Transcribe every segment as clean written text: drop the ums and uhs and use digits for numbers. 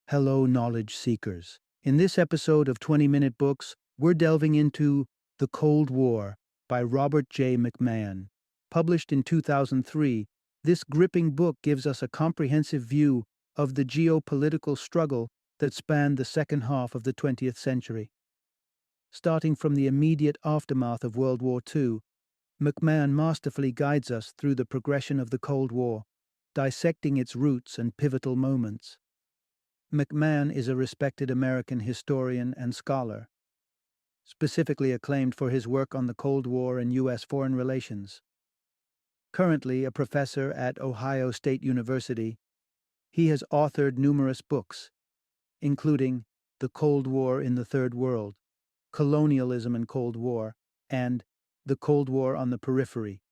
Hello, knowledge seekers. In this episode of 20-Minute Books, we're delving into The Cold War by Robert J. McMahon. Published in 2003, this gripping book gives us a comprehensive view of the geopolitical struggle that spanned the second half of the 20th century. Starting from the immediate aftermath of World War II, McMahon masterfully guides us through the progression of the Cold War, dissecting its roots and pivotal moments. McMahon is a respected American historian and scholar, specifically acclaimed for his work on the Cold War and U.S. foreign relations. Currently a professor at Ohio State University, he has authored numerous books, including The Cold War in the Third World, Colonialism and Cold War, and The Cold War on the Periphery.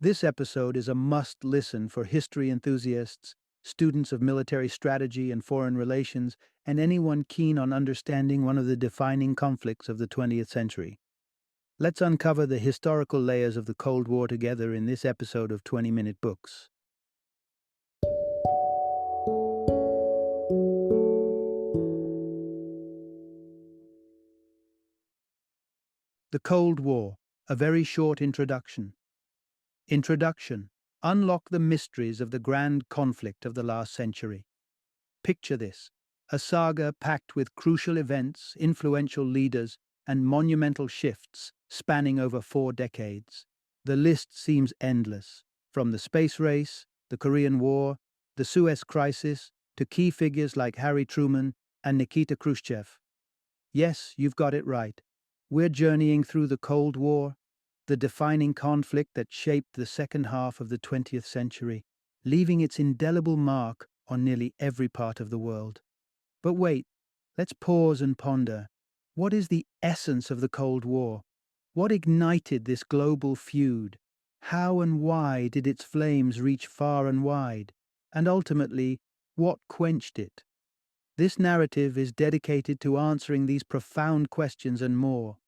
This episode is a must-listen for history enthusiasts, students of military strategy and foreign relations, and anyone keen on understanding one of the defining conflicts of the 20th century. Let's uncover the historical layers of the Cold War together in this episode of 20-Minute Books. The Cold War, a very short introduction. Introduction. Unlock the mysteries of the grand conflict of the last century. Picture this, a saga packed with crucial events, influential leaders, and monumental shifts spanning over 4 decades. The list seems endless, from the space race, the Korean War, the Suez Crisis, to key figures like Harry Truman and Nikita Khrushchev. Yes, you've got it right. We're journeying through the Cold War, the defining conflict that shaped the second half of the 20th century, leaving its indelible mark on nearly every part of the world. But wait, let's pause and ponder. What is the essence of the Cold War? What ignited this global feud? How and why did its flames reach far and wide? And ultimately, what quenched it? This narrative is dedicated to answering these profound questions and more.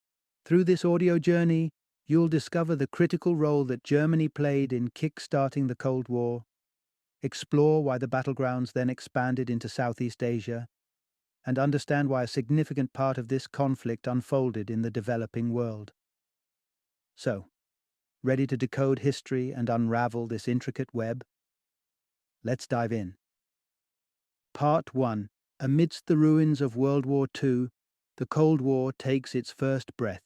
Through this audio journey, you'll discover the critical role that Germany played in kick-starting the Cold War, explore why the battlegrounds then expanded into Southeast Asia, and understand why a significant part of this conflict unfolded in the developing world. So, ready to decode history and unravel this intricate web? Let's dive in. Part 1. Amidst the ruins of World War II, the Cold War takes its first breath.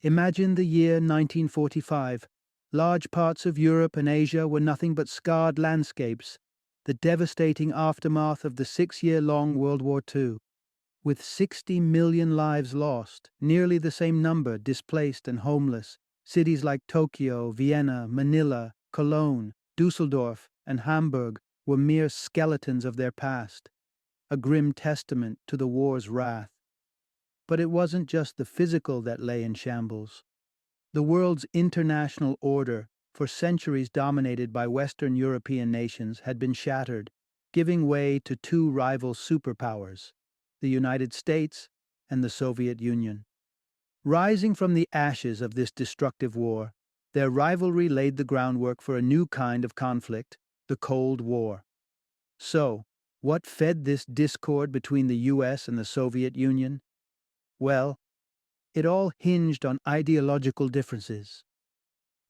Imagine the year 1945. Large parts of Europe and Asia were nothing but scarred landscapes, the devastating aftermath of the 6-year-long World War II. With 60 million lives lost, nearly the same number displaced and homeless, cities like Tokyo, Vienna, Manila, Cologne, Dusseldorf, and Hamburg were mere skeletons of their past, a grim testament to the war's wrath. But it wasn't just the physical that lay in shambles. The world's international order, for centuries dominated by Western European nations, had been shattered, giving way to 2 rival superpowers, the United States and the Soviet Union. Rising from the ashes of this destructive war, their rivalry laid the groundwork for a new kind of conflict, the Cold War. So, what fed this discord between the US and the Soviet Union? Well, it all hinged on ideological differences.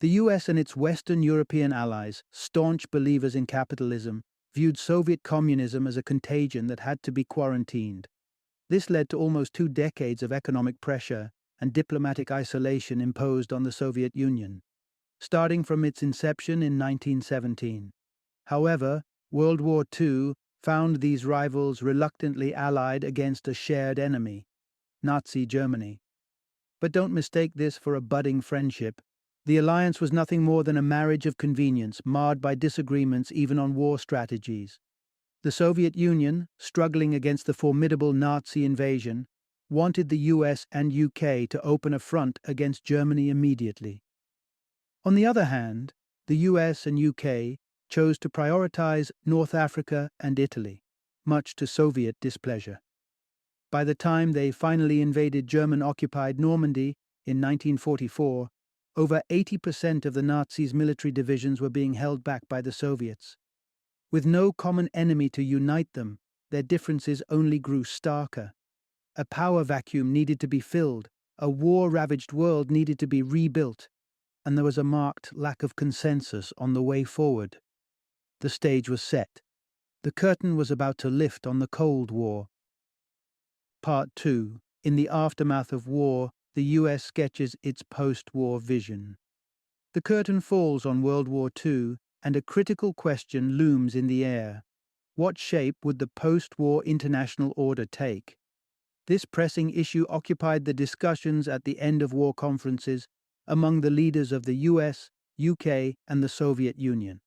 The US and its Western European allies, staunch believers in capitalism, viewed Soviet communism as a contagion that had to be quarantined. This led to almost 2 decades of economic pressure and diplomatic isolation imposed on the Soviet Union, starting from its inception in 1917. However, World War II found these rivals reluctantly allied against a shared enemy, Nazi Germany. But don't mistake this for a budding friendship. The alliance was nothing more than a marriage of convenience, marred by disagreements even on war strategies. The Soviet Union, struggling against the formidable Nazi invasion, wanted the US and UK to open a front against Germany immediately. On the other hand, the US and UK chose to prioritize North Africa and Italy, much to Soviet displeasure. By the time they finally invaded German-occupied Normandy in 1944, over 80% of the Nazis' military divisions were being held back by the Soviets. With no common enemy to unite them, their differences only grew starker. A power vacuum needed to be filled, a war-ravaged world needed to be rebuilt, and there was a marked lack of consensus on the way forward. The stage was set. The curtain was about to lift on the Cold War. Part 2. In the aftermath of war, the US sketches its post-war vision. The curtain falls on World War II, and a critical question looms in the air. What shape would the post-war international order take? This pressing issue occupied the discussions at the end-of-war conferences among the leaders of the US, UK, and the Soviet Union.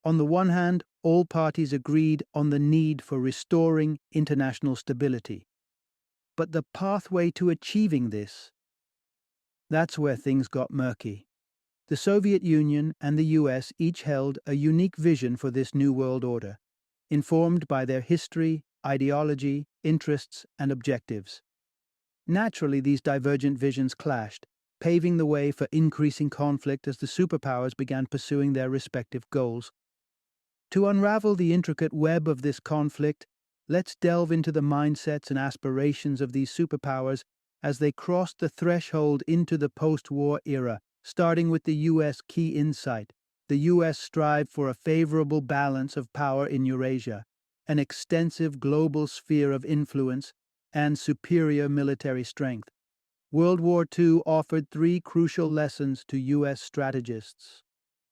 On the one hand, all parties agreed on the need for restoring international stability. But the pathway to achieving this, that's where things got murky. The Soviet Union and the US each held a unique vision for this new world order, informed by their history, ideology, interests, and objectives. Naturally, these divergent visions clashed, paving the way for increasing conflict as the superpowers began pursuing their respective goals. To unravel the intricate web of this conflict, let's delve into the mindsets and aspirations of these superpowers as they crossed the threshold into the post-war era, starting with the US key insight. The US strived for a favorable balance of power in Eurasia, an extensive global sphere of influence, and superior military strength. World War II offered three crucial lessons to US strategists.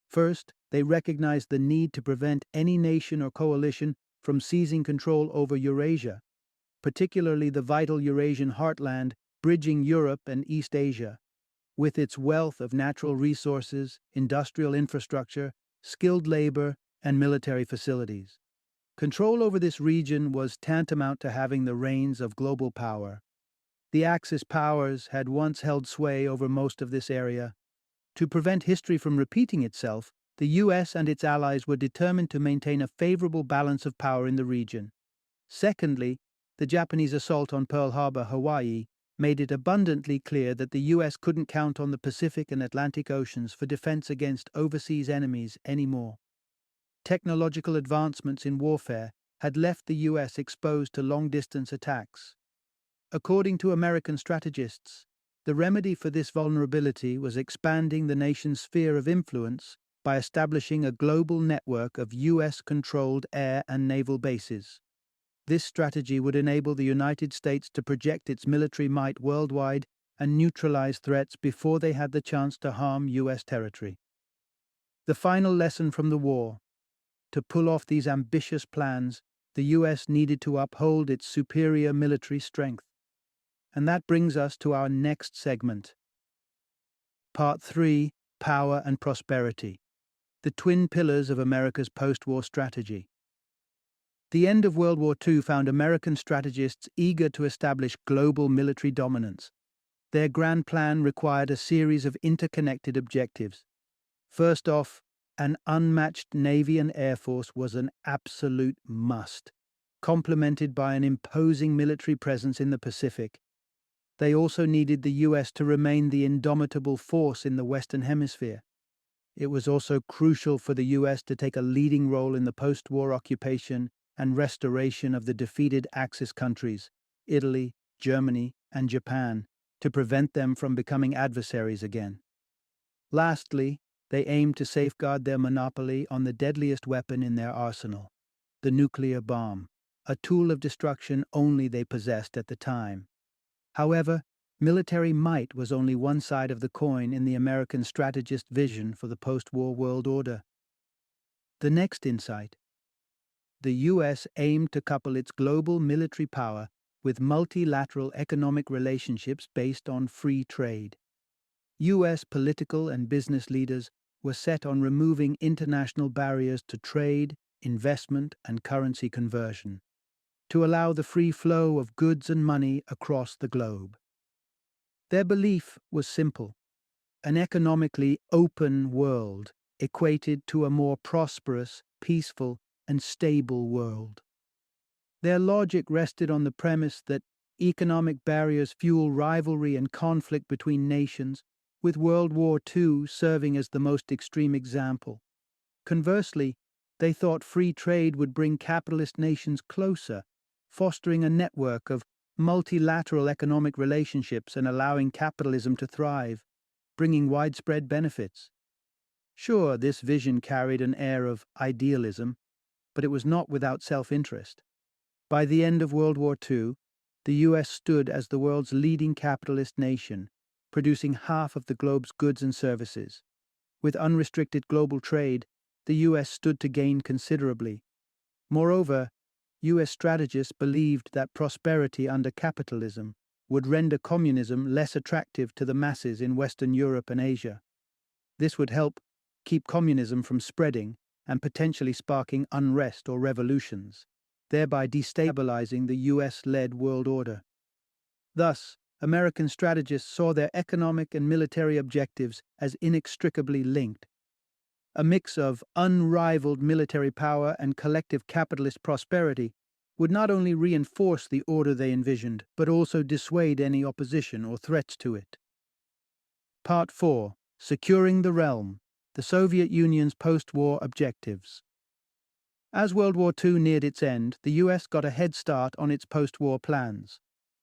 First, they recognized the need to prevent any nation or coalition from seizing control over Eurasia, particularly the vital Eurasian heartland bridging Europe and East Asia. With its wealth of natural resources, industrial infrastructure, skilled labor, and military facilities. Control over this region was tantamount to having the reins of global power. The Axis powers had once held sway over most of this area. To prevent history from repeating itself, the US and its allies were determined to maintain a favorable balance of power in the region. Secondly, the Japanese assault on Pearl Harbor, Hawaii, made it abundantly clear that the US couldn't count on the Pacific and Atlantic Oceans for defense against overseas enemies anymore. Technological advancements in warfare had left the US exposed to long-distance attacks. According to American strategists, the remedy for this vulnerability was expanding the nation's sphere of influence by establishing a global network of US-controlled air and naval bases. This strategy would enable the United States to project its military might worldwide and neutralize threats before they had the chance to harm US territory. The final lesson from the war: to pull off these ambitious plans, the US needed to uphold its superior military strength. And that brings us to our next segment. Part 3: Power and Prosperity. The twin pillars of America's post-war strategy. The end of World War II found American strategists eager to establish global military dominance. Their grand plan required a series of interconnected objectives. First off, an unmatched Navy and Air Force was an absolute must, complemented by an imposing military presence in the Pacific. They also needed the US to remain the indomitable force in the Western Hemisphere. It was also crucial for the US to take a leading role in the post-war occupation and restoration of the defeated Axis countries, Italy, Germany, and Japan, to prevent them from becoming adversaries again. Lastly, they aimed to safeguard their monopoly on the deadliest weapon in their arsenal, the nuclear bomb, a tool of destruction only they possessed at the time. However, military might was only one side of the coin in the American strategist vision for the post-war world order. The next insight: the US aimed to couple its global military power with multilateral economic relationships based on free trade. US political and business leaders were set on removing international barriers to trade, investment, and currency conversion, to allow the free flow of goods and money across the globe. Their belief was simple: an economically open world equated to a more prosperous, peaceful, and stable world. Their logic rested on the premise that economic barriers fuel rivalry and conflict between nations, with World War II serving as the most extreme example. Conversely, they thought free trade would bring capitalist nations closer, fostering a network of multilateral economic relationships and allowing capitalism to thrive, bringing widespread benefits. Sure, this vision carried an air of idealism, but it was not without self-interest. By the end of World War II, the US stood as the world's leading capitalist nation, producing half of the globe's goods and services. With unrestricted global trade, the US stood to gain considerably. Moreover, US strategists believed that prosperity under capitalism would render communism less attractive to the masses in Western Europe and Asia. This would help keep communism from spreading and potentially sparking unrest or revolutions, thereby destabilizing the US-led world order. Thus, American strategists saw their economic and military objectives as inextricably linked. A mix of unrivaled military power and collective capitalist prosperity would not only reinforce the order they envisioned, but also dissuade any opposition or threats to it. Part 4. Securing the Realm: the Soviet Union's post-war objectives. As World War II neared its end, the US got a head start on its post-war plans.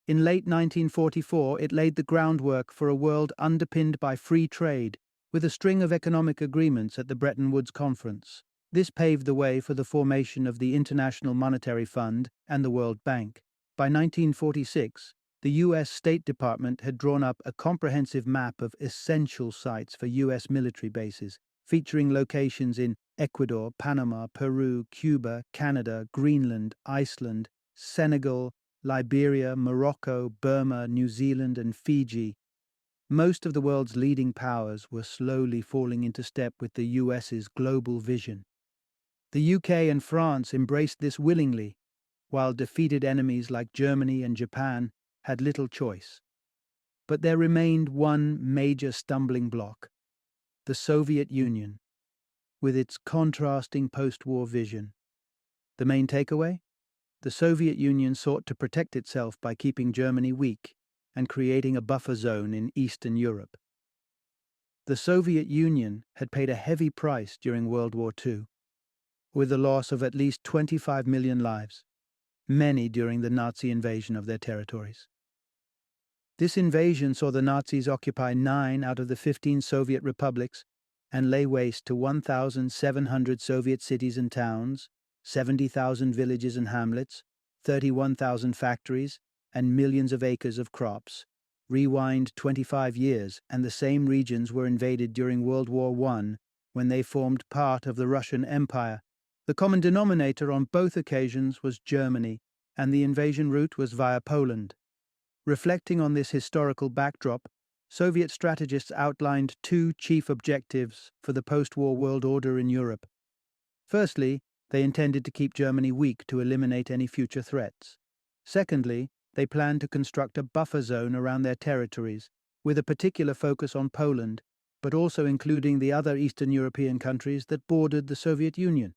In late 1944, it laid the groundwork for a world underpinned by free trade, with a string of economic agreements at the Bretton Woods Conference. This paved the way for the formation of the International Monetary Fund and the World Bank. By 1946, the U.S. State Department had drawn up a comprehensive map of essential sites for U.S. military bases, featuring locations in Ecuador, Panama, Peru, Cuba, Canada, Greenland, Iceland, Senegal, Liberia, Morocco, Burma, New Zealand, and Fiji. Most of the world's leading powers were slowly falling into step with the US's global vision. The UK and France embraced this willingly, while defeated enemies like Germany and Japan had little choice. But there remained one major stumbling block: the Soviet Union, with its contrasting post-war vision. The main takeaway? The Soviet Union sought to protect itself by keeping Germany weak and creating a buffer zone in Eastern Europe. The Soviet Union had paid a heavy price during World War II, with the loss of at least 25 million lives, many during the Nazi invasion of their territories. This invasion saw the Nazis occupy 9 out of the 15 Soviet republics and lay waste to 1,700 Soviet cities and towns, 70,000 villages and hamlets, 31,000 factories, and millions of acres of crops. Rewind 25 years, and the same regions were invaded during World War I, when they formed part of the Russian Empire. The common denominator on both occasions was Germany, and the invasion route was via Poland. Reflecting on this historical backdrop, Soviet strategists outlined 2 chief objectives for the post-war world order in Europe. Firstly, they intended to keep Germany weak to eliminate any future threats. Secondly, they planned to construct a buffer zone around their territories, with a particular focus on Poland, but also including the other Eastern European countries that bordered the Soviet Union.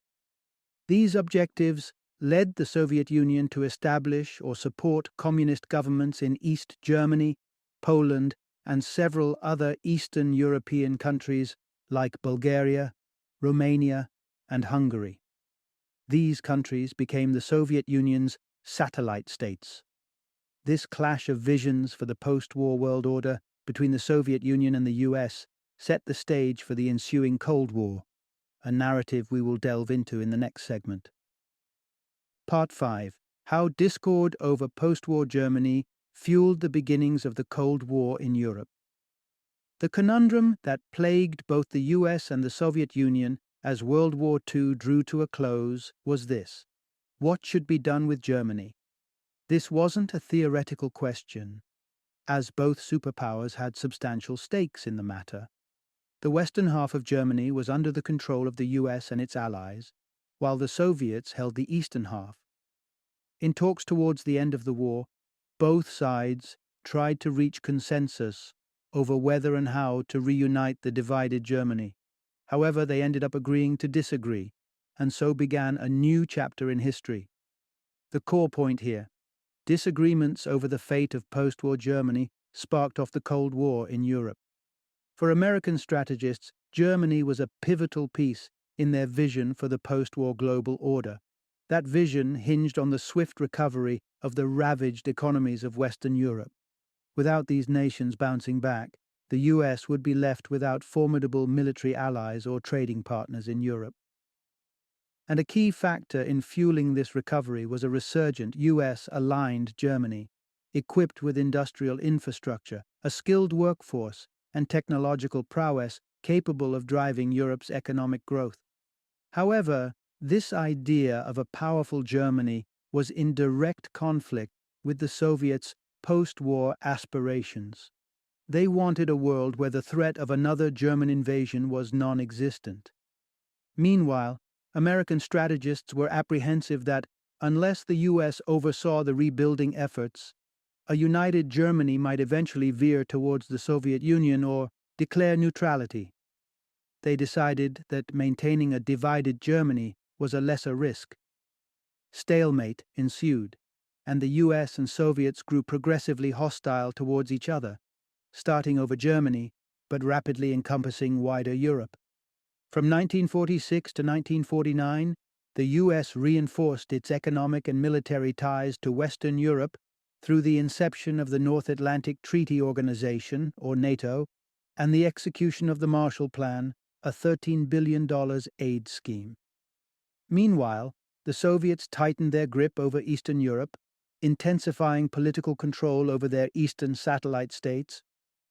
These objectives led the Soviet Union to establish or support communist governments in East Germany, Poland, and several other Eastern European countries like Bulgaria, Romania, and Hungary. These countries became the Soviet Union's satellite states. This clash of visions for the post-war world order between the Soviet Union and the US set the stage for the ensuing Cold War, a narrative we will delve into in the next segment. Part 5. How discord over post-war Germany fueled the beginnings of the Cold War in Europe. The conundrum that plagued both the US and the Soviet Union as World War II drew to a close was this: what should be done with Germany? This wasn't a theoretical question, as both superpowers had substantial stakes in the matter. The western half of Germany was under the control of the US and its allies, while the Soviets held the eastern half. In talks towards the end of the war, both sides tried to reach consensus over whether and how to reunite the divided Germany. However, they ended up agreeing to disagree, and so began a new chapter in history. The core point here: disagreements over the fate of post-war Germany sparked off the Cold War in Europe. For American strategists, Germany was a pivotal piece in their vision for the post-war global order. That vision hinged on the swift recovery of the ravaged economies of Western Europe. Without these nations bouncing back, the US would be left without formidable military allies or trading partners in Europe. And a key factor in fueling this recovery was a resurgent US-aligned Germany, equipped with industrial infrastructure, a skilled workforce, and technological prowess capable of driving Europe's economic growth. However, this idea of a powerful Germany was in direct conflict with the Soviets' post-war aspirations. They wanted a world where the threat of another German invasion was non-existent. Meanwhile, American strategists were apprehensive that, unless the US oversaw the rebuilding efforts, a united Germany might eventually veer towards the Soviet Union or declare neutrality. They decided that maintaining a divided Germany was a lesser risk. Stalemate ensued, and the US and Soviets grew progressively hostile towards each other, starting over Germany, but rapidly encompassing wider Europe. From 1946 to 1949, the US reinforced its economic and military ties to Western Europe through the inception of the North Atlantic Treaty Organization, or NATO, and the execution of the Marshall Plan, a $13 billion aid scheme. Meanwhile, the Soviets tightened their grip over Eastern Europe, intensifying political control over their eastern satellite states,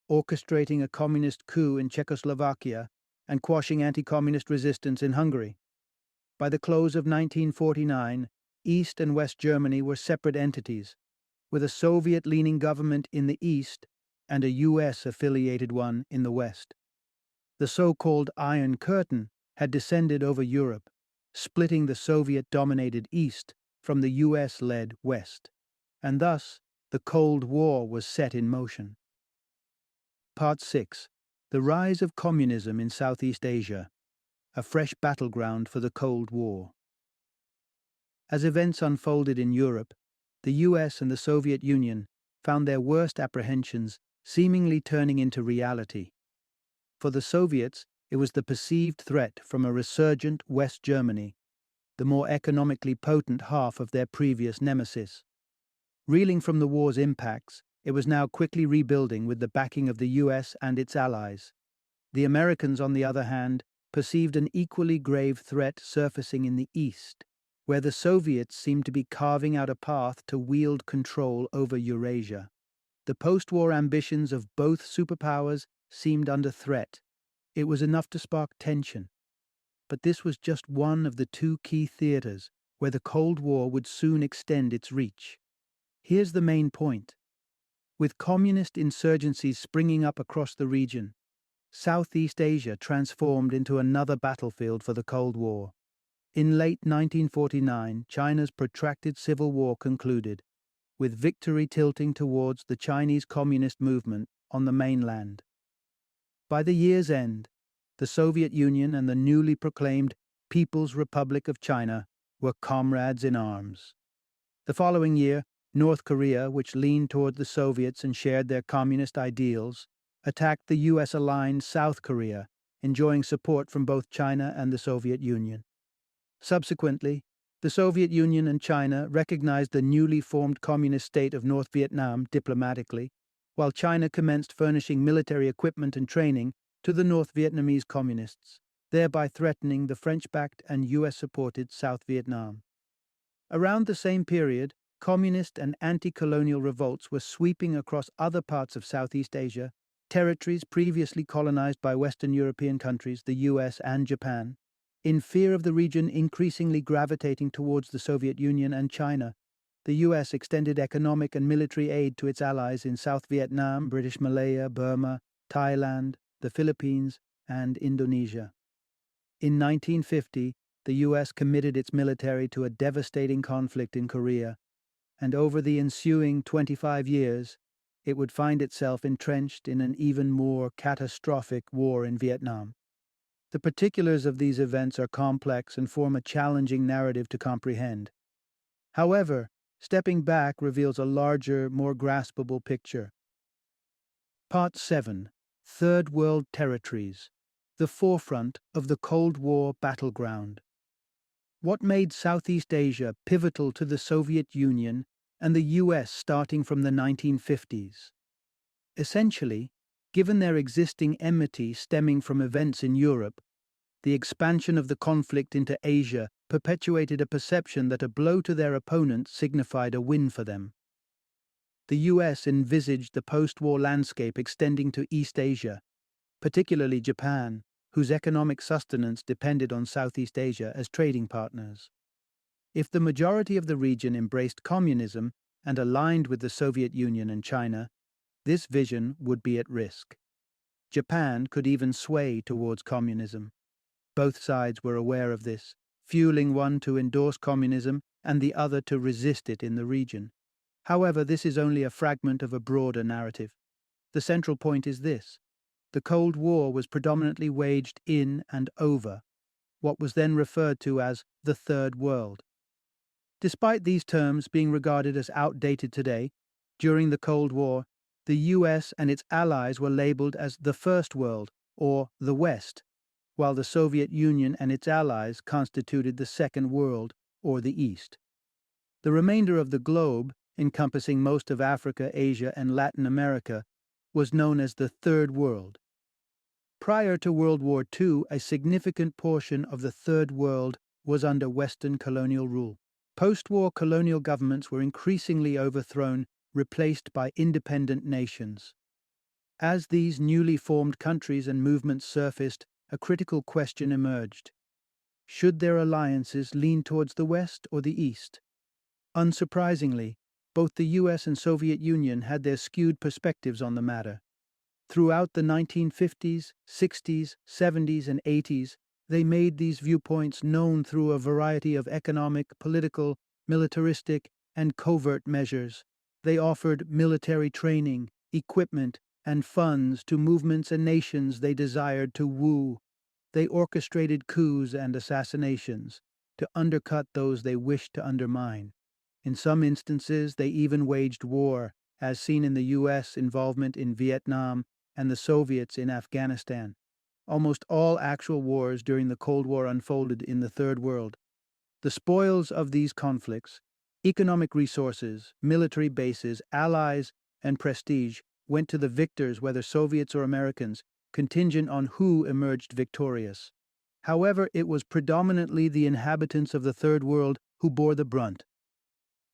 orchestrating a communist coup in Czechoslovakia, and quashing anti-communist resistance in Hungary. By the close of 1949, East and West Germany were separate entities, with a Soviet-leaning government in the east and a US-affiliated one in the west. The so-called Iron Curtain had descended over Europe, splitting the Soviet-dominated East from the US-led West, and thus the Cold War was set in motion. Part 6. The Rise of Communism in Southeast Asia, a fresh battleground for the Cold War. As events unfolded in Europe, the US and the Soviet Union found their worst apprehensions seemingly turning into reality. For the Soviets, it was the perceived threat from a resurgent West Germany, the more economically potent half of their previous nemesis. Reeling from the war's impacts, it was now quickly rebuilding with the backing of the US and its allies. The Americans, on the other hand, perceived an equally grave threat surfacing in the East, where the Soviets seemed to be carving out a path to wield control over Eurasia. The post-war ambitions of both superpowers seemed under threat. It was enough to spark tension. But this was just one of the two key theaters where the Cold War would soon extend its reach. Here's the main point. With communist insurgencies springing up across the region, Southeast Asia transformed into another battlefield for the Cold War. In late 1949, China's protracted civil war concluded, with victory tilting towards the Chinese Communist movement on the mainland. By the year's end, the Soviet Union and the newly proclaimed People's Republic of China were comrades in arms. The following year, North Korea, which leaned toward the Soviets and shared their communist ideals, attacked the US-aligned South Korea, enjoying support from both China and the Soviet Union. Subsequently, the Soviet Union and China recognized the newly formed communist state of North Vietnam diplomatically, while China commenced furnishing military equipment and training to the North Vietnamese communists, thereby threatening the French-backed and US-supported South Vietnam. Around the same period, communist and anti-colonial revolts were sweeping across other parts of Southeast Asia, territories previously colonized by Western European countries, the US and Japan. In fear of the region increasingly gravitating towards the Soviet Union and China, the US extended economic and military aid to its allies in South Vietnam, British Malaya, Burma, Thailand, the Philippines, and Indonesia. In 1950, the US committed its military to a devastating conflict in Korea, and over the ensuing 25 years, it would find itself entrenched in an even more catastrophic war in Vietnam. The particulars of these events are complex and form a challenging narrative to comprehend. However, stepping back reveals a larger, more graspable picture. Part 7. Third World Territories, the forefront of the Cold War battleground. What made Southeast Asia pivotal to the Soviet Union and the US starting from the 1950s? Essentially, given their existing enmity stemming from events in Europe, the expansion of the conflict into Asia perpetuated a perception that a blow to their opponent signified a win for them. The US envisaged the post-war landscape extending to East Asia, particularly Japan, whose economic sustenance depended on Southeast Asia as trading partners. If the majority of the region embraced communism and aligned with the Soviet Union and China, this vision would be at risk. Japan could even sway towards communism. Both sides were aware of this, fueling one to endorse communism and the other to resist it in the region. However, this is only a fragment of a broader narrative. The central point is this: the Cold War was predominantly waged in and over what was then referred to as the Third World. Despite these terms being regarded as outdated today, during the Cold War, the US and its allies were labeled as the First World, or the West, while the Soviet Union and its allies constituted the Second World, or the East. The remainder of the globe, encompassing most of Africa, Asia, and Latin America, was known as the Third World. Prior to World War II, a significant portion of the Third World was under Western colonial rule. Post-war colonial governments were increasingly overthrown, replaced by independent nations. As these newly formed countries and movements surfaced, a critical question emerged. Should their alliances lean towards the West or the East? Unsurprisingly, both the US and Soviet Union had their skewed perspectives on the matter. Throughout the 1950s, 60s, 70s, and 80s, they made these viewpoints known through a variety of economic, political, militaristic, and covert measures. They offered military training, equipment, and funds to movements and nations they desired to woo. They orchestrated coups and assassinations to undercut those they wished to undermine. In some instances, they even waged war, as seen in the US involvement in Vietnam and the Soviets in Afghanistan. Almost all actual wars during the Cold War unfolded in the Third World. The spoils of these conflicts, economic resources, military bases, allies, and prestige went to the victors, whether Soviets or Americans, contingent on who emerged victorious. However, it was predominantly the inhabitants of the Third World who bore the brunt.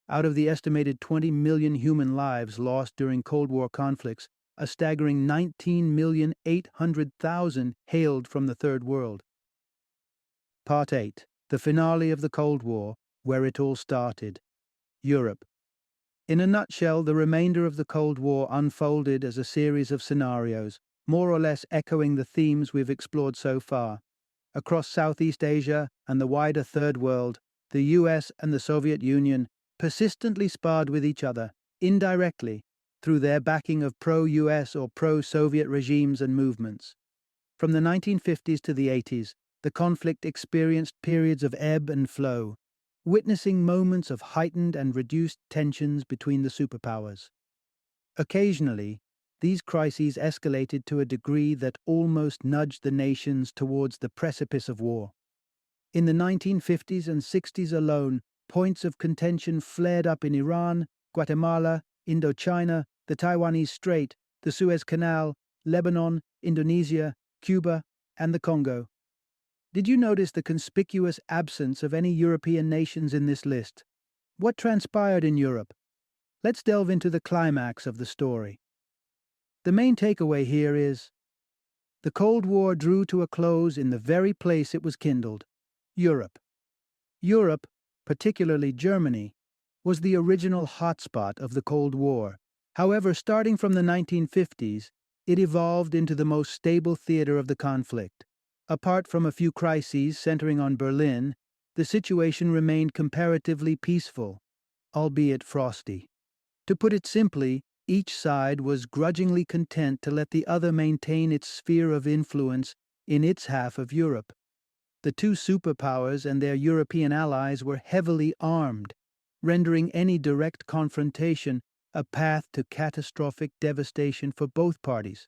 Out of the estimated 20 million human lives lost during Cold War conflicts, a staggering 19,800,000 hailed from the Third World. Part 8. The finale of the Cold War, where it all started. Europe. In a nutshell, the remainder of the Cold War unfolded as a series of scenarios, more or less echoing the themes we've explored so far. Across Southeast Asia and the wider Third World, the US and the Soviet Union persistently sparred with each other, indirectly, through their backing of pro-US or pro-Soviet regimes and movements. From the 1950s to the 80s, the conflict experienced periods of ebb and flow, witnessing moments of heightened and reduced tensions between the superpowers. Occasionally, these crises escalated to a degree that almost nudged the nations towards the precipice of war. In the 1950s and 60s alone, points of contention flared up in Iran, Guatemala, Indochina, the Taiwanese Strait, the Suez Canal, Lebanon, Indonesia, Cuba, and the Congo. Did you notice the conspicuous absence of any European nations in this list? What transpired in Europe? Let's delve into the climax of the story. The main takeaway here is: the Cold War drew to a close in the very place it was kindled, Europe. Europe, particularly Germany, was the original hotspot of the Cold War. However, starting from the 1950s, it evolved into the most stable theater of the conflict. Apart from a few crises centering on Berlin, the situation remained comparatively peaceful, albeit frosty. To put it simply, each side was grudgingly content to let the other maintain its sphere of influence in its half of Europe. The two superpowers and their European allies were heavily armed, rendering any direct confrontation a path to catastrophic devastation for both parties.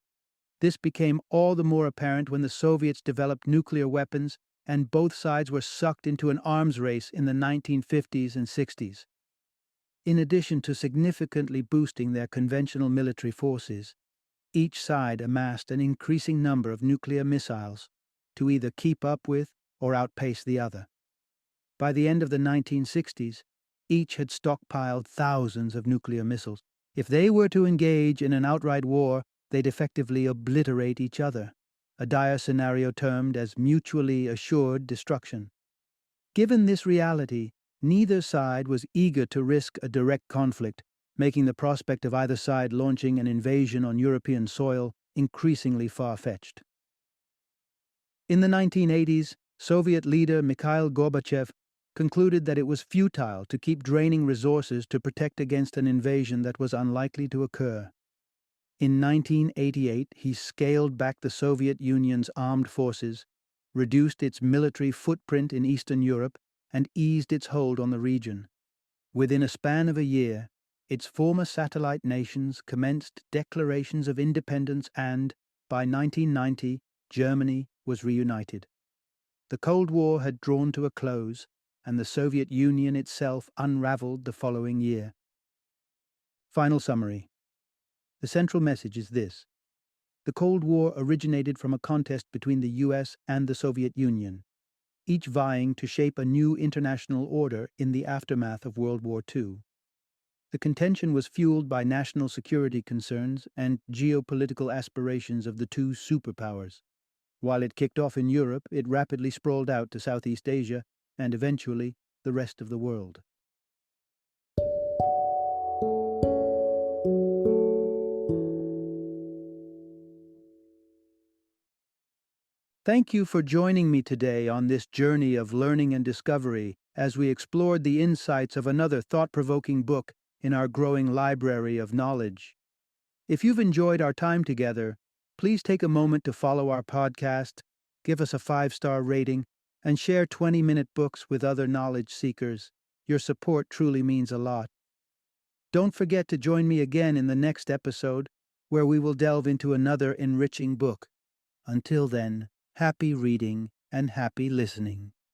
This became all the more apparent when the Soviets developed nuclear weapons and both sides were sucked into an arms race in the 1950s and 60s. In addition to significantly boosting their conventional military forces, each side amassed an increasing number of nuclear missiles to either keep up with or outpace the other. By the end of the 1960s, each had stockpiled thousands of nuclear missiles. If they were to engage in an outright war, they'd effectively obliterate each other, a dire scenario termed as mutually assured destruction. Given this reality, neither side was eager to risk a direct conflict, making the prospect of either side launching an invasion on European soil increasingly far-fetched. In the 1980s, Soviet leader Mikhail Gorbachev concluded that it was futile to keep draining resources to protect against an invasion that was unlikely to occur. In 1988, he scaled back the Soviet Union's armed forces, reduced its military footprint in Eastern Europe, and eased its hold on the region. Within a span of a year, its former satellite nations commenced declarations of independence and, by 1990, Germany was reunited. The Cold War had drawn to a close, and the Soviet Union itself unraveled the following year. Final summary. The central message is this. The Cold War originated from a contest between the US and the Soviet Union, each vying to shape a new international order in the aftermath of World War II. The contention was fueled by national security concerns and geopolitical aspirations of the two superpowers. While it kicked off in Europe, it rapidly sprawled out to Southeast Asia and eventually the rest of the world. Thank you for joining me today on this journey of learning and discovery as we explored the insights of another thought-provoking book in our growing library of knowledge. If you've enjoyed our time together, please take a moment to follow our podcast, give us a 5-star rating, and share 20-minute books with other knowledge seekers. Your support truly means a lot. Don't forget to join me again in the next episode, where we will delve into another enriching book. Until then, happy reading and happy listening.